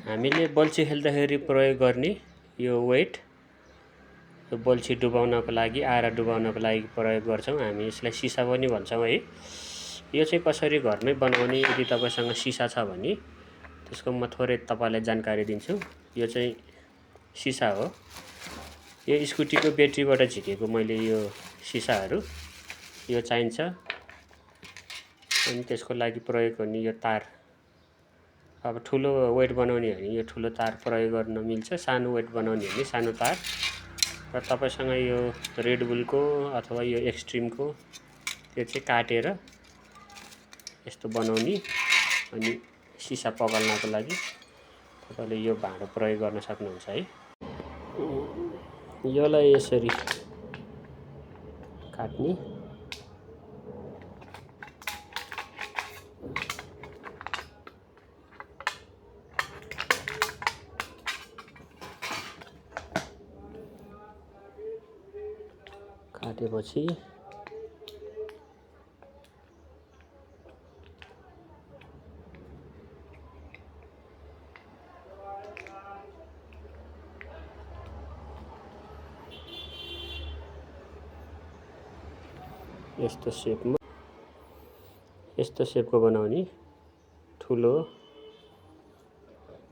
हामीले बल्छी खेल्दाखेरि प्रयोग गर्ने यो वेट यो बल्छी डुबाउनको लागि आरा डुबाउनको लागि प्रयोग गर्छौँ। हामी यसलाई सिसा पनि भन्छौँ है। यो चाहिँ कसरी घरमै बनाउने यदि तपाईसँग सिसा छ भने त्यसको म थोरै तपाईलाई जानकारी दिन्छु। यो चाहिँ सिसा हो। यो स्कुटीको ब्याट्रीबाट झिकेको मैले यो सिसाहरू यो चाहिन्छ। अनि त्यसको लागि प्रयोग गर्ने यो तार, अब ठुलो वेट बनाउने हो भने यो ठुलो तार प्रयोग गर्न मिल्छ, सानो वेट बनाउने हो भने सानो तार। र तपाईसँग यो रेड बुलको अथवा यो एक्सट्रिमको त्यो चाहिँ काटेर यस्तो बनाउने अनि सिसा पगाल्नको लागि तपाईले यो भाँडो प्रयोग गर्न सक्नुहुन्छ है। यसलाई यसरी काट्ने, काटेपछि यस्तो सेपको बनाउने। ठुलो,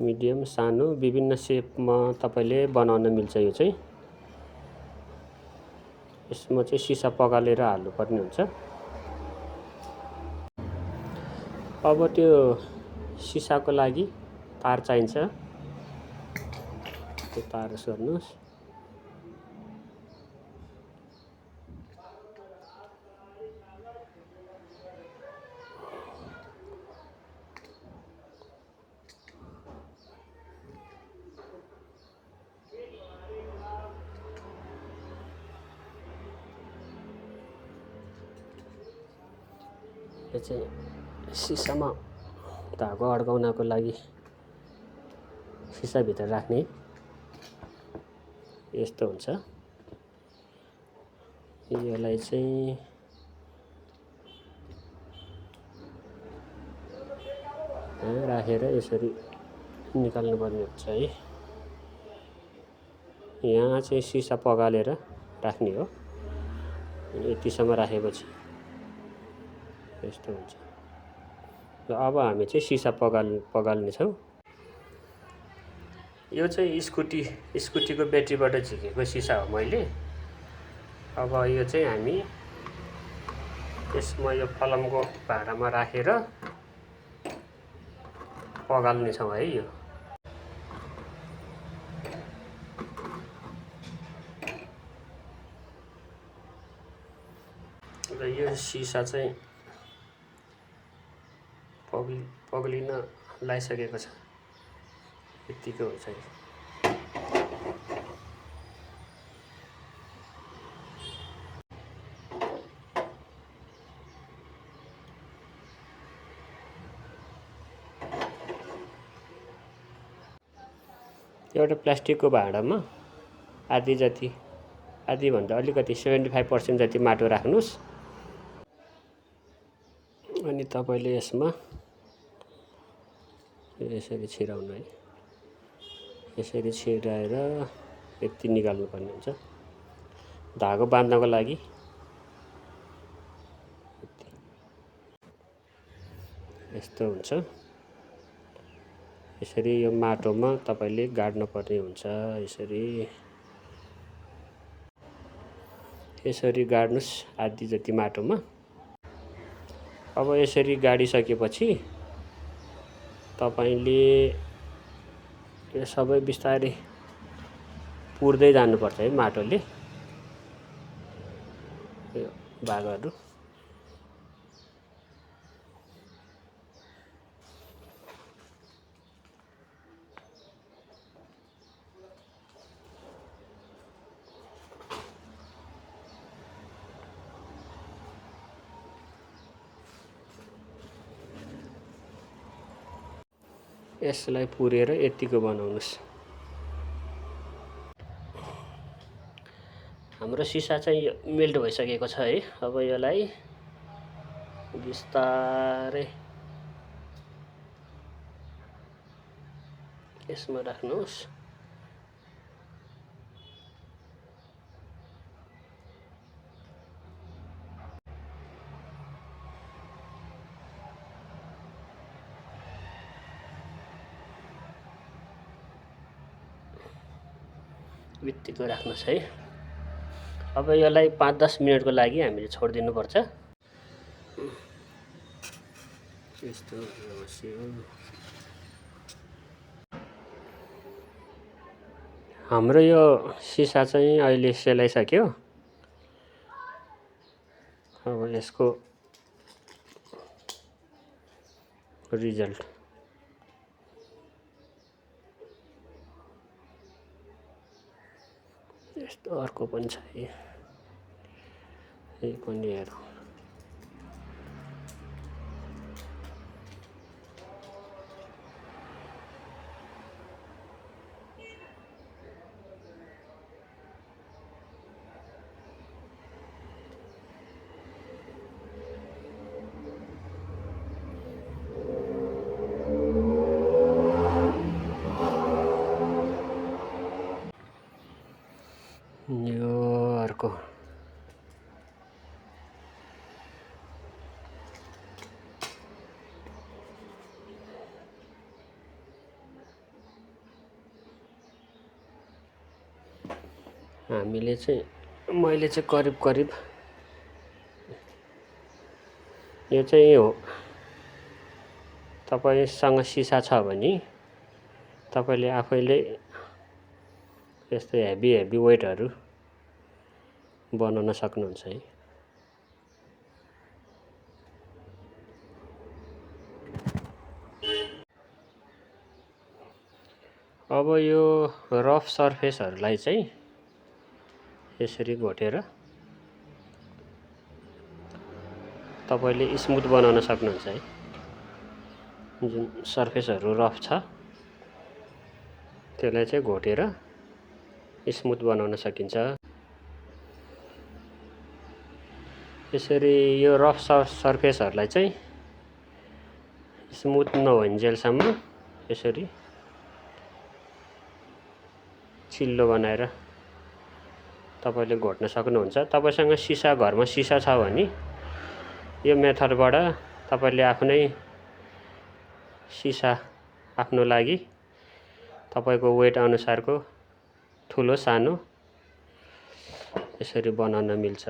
मिडियम, सानो विभिन्न सेपमा तपाईले बनाउन मिल्छ। यो चाहिँ यसमा चाहिँ सिसा पगालेर हाल्नुपर्ने हुन्छ। अब त्यो सिसाको लागि तार चाहिन्छ। त्यो तार सर्नुहोस्। यो चाहिँ सिसामा धागो अड्काउनको लागि सिसाभित्र राख्ने यस्तो हुन्छ। यसलाई चाहिँ राखेर यसरी निकाल्नुपर्ने हुन्छ है। यहाँ चाहिँ सिसा पगालेर राख्ने हो। यतिसम्म राखेपछि यस्तो हुन्छ। र अब हामी चाहिँ सिसा पगाल्ने छौँ। यो चाहिँ स्कुटीको ब्याट्रीबाट झिकेको सिसा हो मैले। अब यो चाहिँ हामी यसमा यो फलमको भाँडामा राखेर पगाल्ने छौँ है। यो र यो सिसा चाहिँ पग्लिन लागिसकेको छ। यतिको हुन्छ। एउटा प्लास्टिकको भाँडामा आधी भन्दा अलिकति 75% जति माटो राख्नुस्। अनि तपाईले यसमा यसरी छिराउनु है। यसरी छिराएर यति निकाल्नुपर्ने हुन्छ धागो बाँध्नको लागि। यस्तो हुन्छ। यसरी यो माटोमा तपाईले गाड्नुपर्ने हुन्छ। यसरी गाड्नुस् आधी जति माटोमा। अब यसरी गाडिसकेपछि तपाईले यो सबै बिस्तारै पुर्दै जानुपर्छ है माटोले यो भागहरू। यसलाई पुरेर यतिको बनाउनुस्। हाम्रो सिसा चाहिँ मेल्ट भइसकेको छ है। अब यसलाई बिस्तारै यसमा राख्नुहोस्। बित्तिकै राख्नुहोस् है। अब यसलाई 5-10 मिनेटको लागि हामीले छोडिदिनु पर्छ। यस्तो बस्यो। हाम्रो यो सिसा चाहिँ अहिले सेलाइसक्यो। अब यसको रिजल्ट यस्तो अर्को पनि छ। यही पनि हेरौँ। यो अर्को हामीले चाहिँ मैले चाहिँ करिब यो चाहिँ हो। तपाईसँग सिसा छ भने तपाईले आफैले यस्तो हेभी वेटहरु बनाउन सक्नुहुन्छ है। अब यो रफ सर्फेसहरुलाई चाहिँ यसरी घोटेर तपाईले स्मुथ बनाउन सक्नुहुन्छ है। जुन सर्फेसहरु रफ छ त्यसलाई चाहिँ घोटेर स्मुथ बनाउन सकिन्छ। यसरी यो रफ सर्फेसहरुलाई चाहिँ स्मुथ नहोइन्जेलसम्म यसरी चिल्लो बनाएर तपाईले घोट्न सक्नुहुन्छ। तपाईसँग सिसा घरमा सिसा छ भने यो मेथडबाट तपाईले आफ्नै सिसा आफ्नो लागि तपाईको वेट अनुसारको ठुलो सानो यसरी बनाउन मिल्छ।